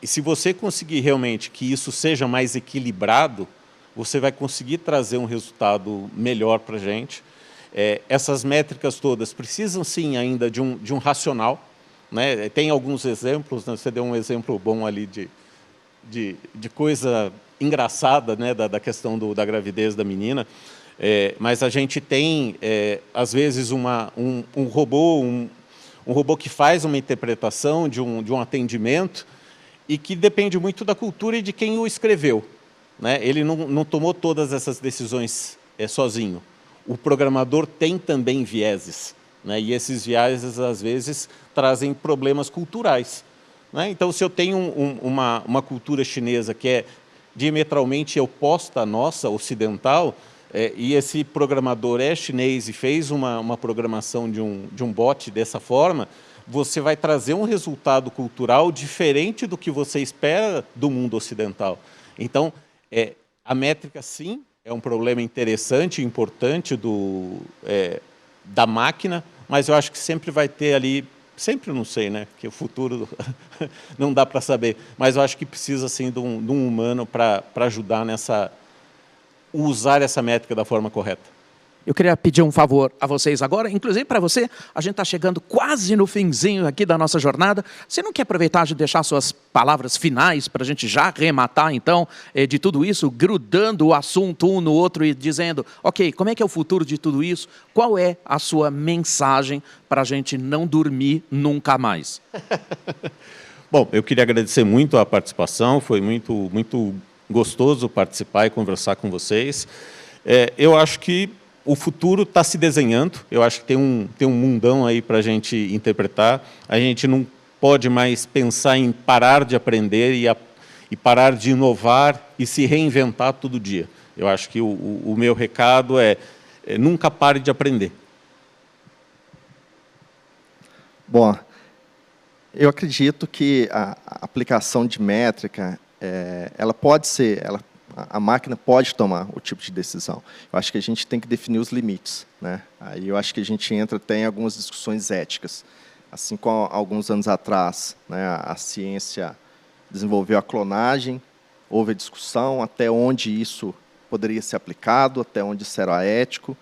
E se você conseguir realmente que isso seja mais equilibrado, você vai conseguir trazer um resultado melhor para a gente. Essas métricas todas precisam, sim, ainda de um racional, né? Tem alguns exemplos, né? Você deu um exemplo bom ali de coisa engraçada, né, da questão da gravidez da menina, mas a gente tem, às vezes, um robô que faz uma interpretação de um atendimento e que depende muito da cultura e de quem o escreveu, né? Ele não tomou todas essas decisões sozinho. O programador tem também vieses, né? E esses vieses, às vezes, trazem problemas culturais. Então, se eu tenho uma cultura chinesa que é diametralmente oposta à nossa, ocidental, e esse programador é chinês e fez uma programação de um bot dessa forma, você vai trazer um resultado cultural diferente do que você espera do mundo ocidental. Então, a métrica, sim, é um problema interessante e importante da máquina, mas eu acho que sempre vai ter ali. Sempre não sei, né? Que o futuro não dá para saber. Mas eu acho que precisa, sim, de um humano para ajudar usar essa métrica da forma correta. Eu queria pedir um favor a vocês agora, inclusive para você, a gente está chegando quase no finzinho aqui da nossa jornada. Você não quer aproveitar de deixar suas palavras finais para a gente já arrematar, então, de tudo isso, grudando o assunto um no outro e dizendo, ok, como é que é o futuro de tudo isso? Qual é a sua mensagem para a gente não dormir nunca mais? Bom, eu queria agradecer muito a participação, foi muito, muito gostoso participar e conversar com vocês. Eu acho que o futuro está se desenhando, eu acho que tem um mundão aí para a gente interpretar. A gente não pode mais pensar em parar de aprender e parar de inovar e se reinventar todo dia. Eu acho que o meu recado é nunca pare de aprender. Bom, eu acredito que a aplicação de métrica, ela pode ser... A máquina pode tomar o tipo de decisão. Eu acho que a gente tem que definir os limites, né? Aí eu acho que a gente entra até em algumas discussões éticas. Assim como alguns anos atrás, né, a ciência desenvolveu a clonagem, houve a discussão até onde isso poderia ser aplicado, até onde isso era ético.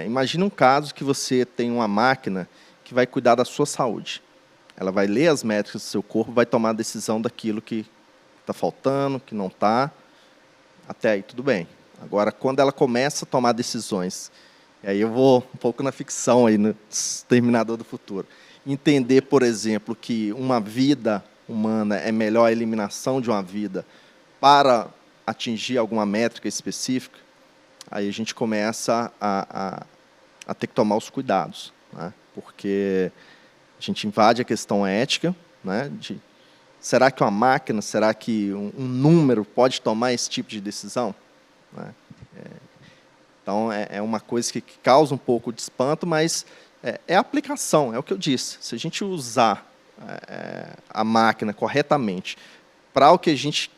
Imagine um caso que você tem uma máquina que vai cuidar da sua saúde. Ela vai ler as métricas do seu corpo, vai tomar a decisão daquilo que está faltando, que não está. Até aí, tudo bem. Agora, quando ela começa a tomar decisões, e aí eu vou um pouco na ficção, aí, no Exterminador do Futuro, entender, por exemplo, que uma vida humana é melhor a eliminação de uma vida para atingir alguma métrica específica, aí a gente começa a ter que tomar os cuidados, né? Porque a gente invade a questão ética, né, será que uma máquina, será que um número pode tomar esse tipo de decisão? Então, é uma coisa que causa um pouco de espanto, mas é a aplicação, é o que eu disse. Se a gente usar a máquina corretamente para o que a gente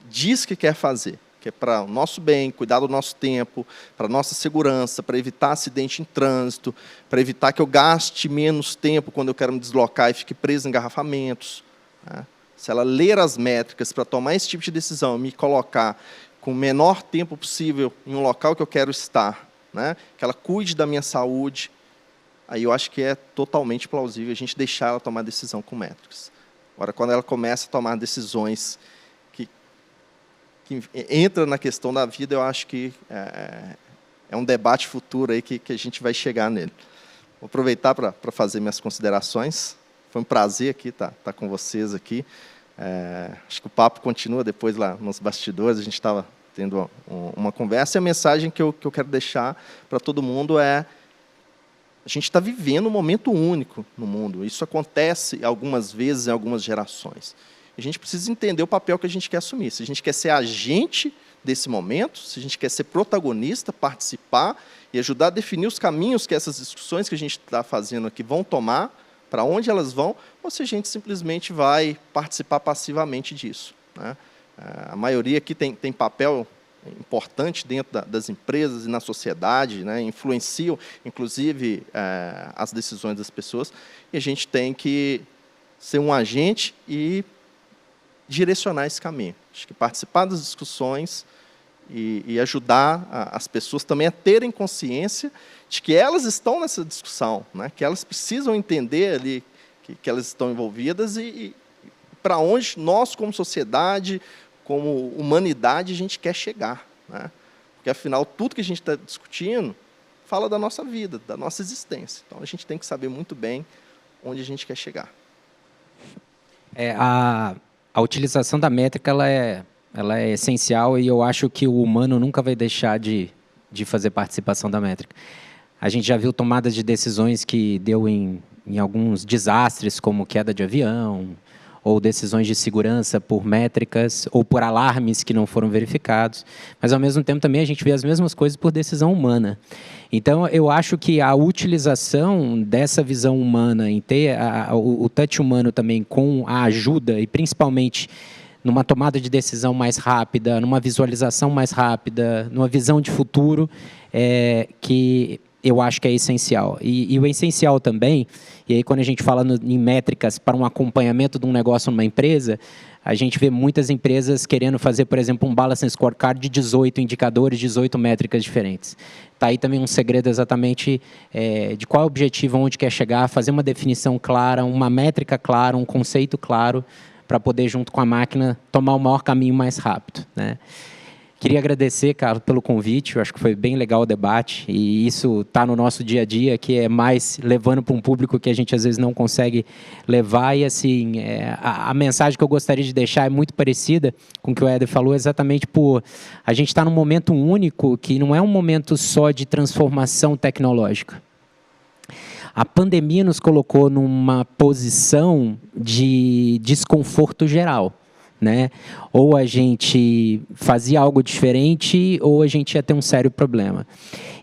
diz que quer fazer, que é para o nosso bem, cuidar do nosso tempo, para a nossa segurança, para evitar acidente em trânsito, para evitar que eu gaste menos tempo quando eu quero me deslocar e fique preso em engarrafamentos, né? Se ela ler as métricas para tomar esse tipo de decisão, me colocar com o menor tempo possível em um local que eu quero estar, né, que ela cuide da minha saúde, aí eu acho que é totalmente plausível a gente deixar ela tomar decisão com métricas. Agora, quando ela começa a tomar decisões que entra na questão da vida, eu acho que é um debate futuro aí que a gente vai chegar nele. Vou aproveitar para fazer minhas considerações. Foi um prazer aqui estar com vocês aqui. Acho que o papo continua depois lá nos bastidores. A gente estava tendo uma conversa. E a mensagem que eu quero deixar para todo mundo é: a gente está vivendo um momento único no mundo. Isso acontece algumas vezes em algumas gerações. A gente precisa entender o papel que a gente quer assumir. Se a gente quer ser agente desse momento, se a gente quer ser protagonista, participar e ajudar a definir os caminhos que essas discussões que a gente está fazendo aqui vão tomar, para onde elas vão, ou se a gente simplesmente vai participar passivamente disso, né? A maioria aqui tem papel importante dentro das empresas e na sociedade, né? Influenciam, inclusive, as decisões das pessoas, e a gente tem que ser um agente e direcionar esse caminho. Acho que participar das discussões e ajudar as pessoas também a terem consciência de que elas estão nessa discussão, né? Que elas precisam entender ali que elas estão envolvidas e para onde nós, como sociedade, como humanidade, a gente quer chegar, né? Porque, afinal, tudo que a gente está discutindo fala da nossa vida, da nossa existência. Então, a gente tem que saber muito bem onde a gente quer chegar. A utilização da métrica ela é essencial, e eu acho que o humano nunca vai deixar de fazer participação da métrica. A gente já viu tomadas de decisões que deu em alguns desastres, como queda de avião, ou decisões de segurança por métricas, ou por alarmes que não foram verificados. Mas, ao mesmo tempo, também a gente vê as mesmas coisas por decisão humana. Então, eu acho que a utilização dessa visão humana, em ter o touch humano também com a ajuda, e principalmente numa tomada de decisão mais rápida, numa visualização mais rápida, numa visão de futuro, que eu acho que é essencial. E o essencial também, e aí quando a gente fala em métricas para um acompanhamento de um negócio numa empresa, a gente vê muitas empresas querendo fazer, por exemplo, um Balancing Scorecard de 18 indicadores, 18 métricas diferentes. Está aí também um segredo exatamente de qual é o objetivo, onde quer chegar, fazer uma definição clara, uma métrica clara, um conceito claro, para poder, junto com a máquina, tomar o maior caminho mais rápido, né? Queria agradecer, Carlos, pelo convite. Eu acho que foi bem legal o debate, e isso está no nosso dia a dia, que é mais levando para um público que a gente às vezes não consegue levar. E assim, a mensagem que eu gostaria de deixar é muito parecida com o que o Éder falou, exatamente por a gente estar num momento único, que não é um momento só de transformação tecnológica. A pandemia nos colocou numa posição de desconforto geral, né? Ou a gente fazia algo diferente, ou a gente ia ter um sério problema.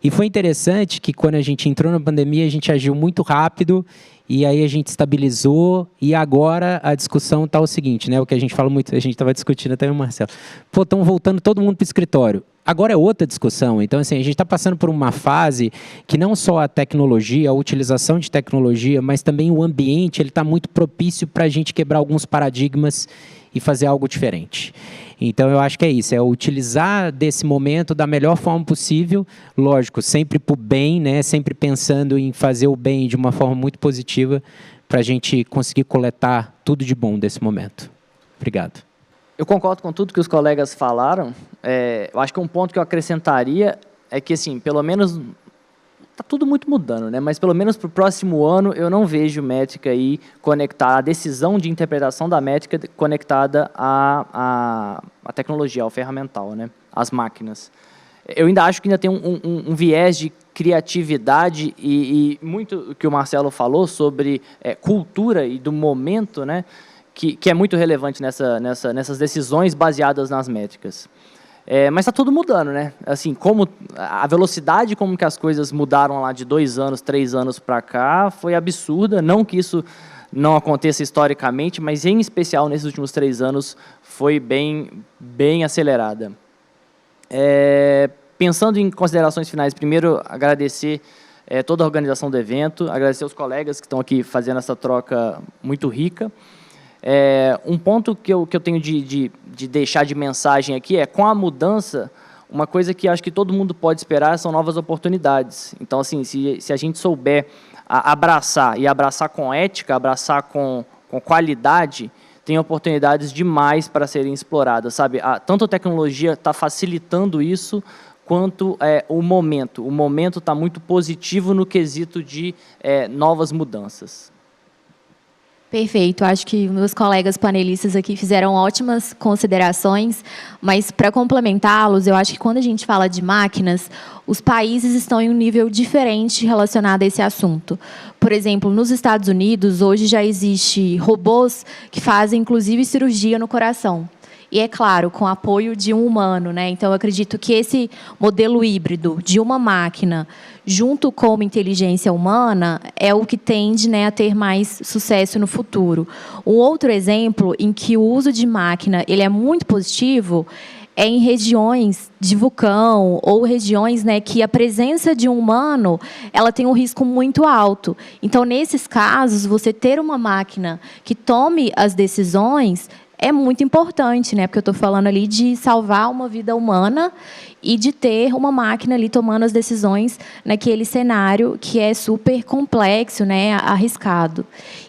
E foi interessante que, quando a gente entrou na pandemia, a gente agiu muito rápido, e aí a gente estabilizou, e agora a discussão está o seguinte, né? O que a gente fala muito, a gente estava discutindo até com o Marcelo. Pô, estão voltando todo mundo para o escritório. Agora é outra discussão. Então, assim, a gente está passando por uma fase que não só a tecnologia, a utilização de tecnologia, mas também o ambiente, ele está muito propício para a gente quebrar alguns paradigmas e fazer algo diferente. Então, eu acho que é isso, é utilizar desse momento da melhor forma possível, lógico, sempre para o bem, né? Sempre pensando em fazer o bem de uma forma muito positiva, para a gente conseguir coletar tudo de bom desse momento. Obrigado. Eu concordo com tudo que os colegas falaram. Eu acho que um ponto que eu acrescentaria é que, assim, pelo menos, está tudo muito mudando, né? Mas pelo menos para o próximo ano eu não vejo métrica aí conectada, a decisão de interpretação da métrica conectada à tecnologia, ao ferramental, né? Às máquinas. Eu ainda acho que ainda tem um viés de criatividade e muito o que o Marcelo falou sobre cultura e do momento, né? Que é muito relevante nessas decisões baseadas nas métricas. Mas está tudo mudando, né? Assim, como a velocidade como que as coisas mudaram lá de 2 anos, 3 anos para cá foi absurda. Não que isso não aconteça historicamente, mas em especial nesses últimos 3 anos foi bem acelerada. Pensando em considerações finais, primeiro agradecer toda a organização do evento, agradecer os colegas que estão aqui fazendo essa troca muito rica. Um ponto que eu tenho de deixar de mensagem aqui é, com a mudança, uma coisa que acho que todo mundo pode esperar são novas oportunidades. Então, assim, se a gente souber abraçar, e abraçar com ética, abraçar com qualidade, tem oportunidades demais para serem exploradas, sabe? Tanto a tecnologia está facilitando isso, quanto o momento. O momento está muito positivo no quesito de novas mudanças. Perfeito. Acho que meus colegas panelistas aqui fizeram ótimas considerações, mas para complementá-los, eu acho que quando a gente fala de máquinas, os países estão em um nível diferente relacionado a esse assunto. Por exemplo, nos Estados Unidos, hoje já existe robôs que fazem, inclusive, cirurgia no coração. E, é claro, com apoio de um humano, né? Então, eu acredito que esse modelo híbrido de uma máquina junto com uma inteligência humana é o que tende, né, a ter mais sucesso no futuro. Um outro exemplo em que o uso de máquina ele é muito positivo é em regiões de vulcão ou regiões, né, que a presença de um humano ela tem um risco muito alto. Então, nesses casos, você ter uma máquina que tome as decisões é muito importante, né? Porque eu estou falando ali de salvar uma vida humana e de ter uma máquina ali tomando as decisões naquele cenário que é super complexo, né? Arriscado.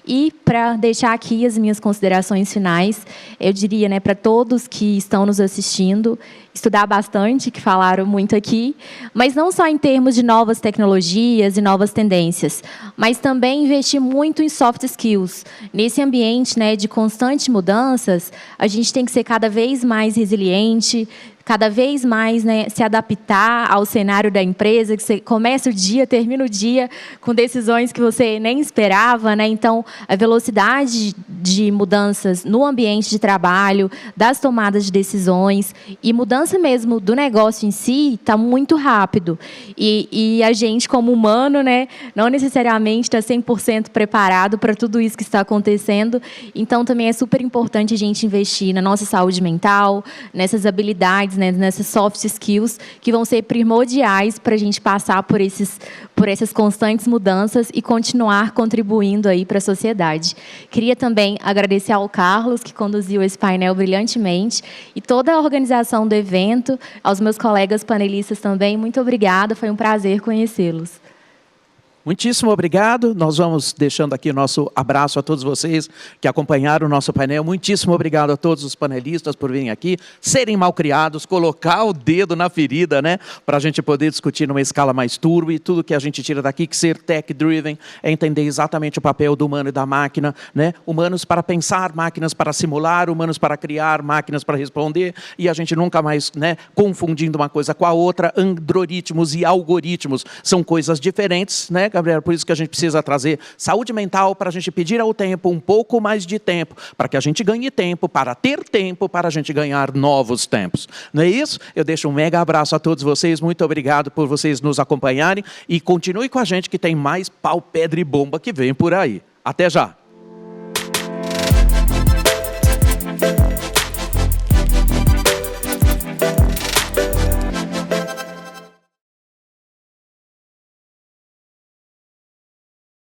E, para deixar aqui as minhas considerações finais, eu diria, né, para todos que estão nos assistindo, estudar bastante, que falaram muito aqui, mas não só em termos de novas tecnologias e novas tendências, mas também investir muito em soft skills. Nesse ambiente, né, de constantes mudanças, a gente tem que ser cada vez mais resiliente, cada vez mais, né, se adaptar ao cenário da empresa, que você começa o dia, termina o dia com decisões que você nem esperava, né? Então, a velocidade de mudanças no ambiente de trabalho, das tomadas de decisões e mudança mesmo do negócio em si está muito rápido. E a gente, como humano, né, não necessariamente está 100% preparado para tudo isso que está acontecendo. Então, também é super importante a gente investir na nossa saúde mental, nessas habilidades, né, nessas soft skills que vão ser primordiais para a gente passar por essas constantes mudanças e continuar contribuindo aí para a sociedade. Queria também agradecer ao Carlos, que conduziu esse painel brilhantemente, e toda a organização do evento, aos meus colegas panelistas também. Muito obrigada, foi um prazer conhecê-los. Muitíssimo obrigado. Nós vamos deixando aqui nosso abraço a todos vocês que acompanharam o nosso painel. Muitíssimo obrigado a todos os panelistas por virem aqui, serem malcriados, colocar o dedo na ferida, né? Para a gente poder discutir numa escala mais turbo e tudo que a gente tira daqui, que ser tech-driven é entender exatamente o papel do humano e da máquina, né? Humanos para pensar, máquinas para simular, humanos para criar, máquinas para responder, e a gente nunca mais, né, confundindo uma coisa com a outra. Androritmos e algoritmos são coisas diferentes, né, Gabriel? Por isso que a gente precisa trazer saúde mental para a gente pedir ao tempo um pouco mais de tempo, para que a gente ganhe tempo, para ter tempo, para a gente ganhar novos tempos. Não é isso? Eu deixo um mega abraço a todos vocês, muito obrigado por vocês nos acompanharem e continue com a gente que tem mais pau, pedra e bomba que vem por aí. Até já!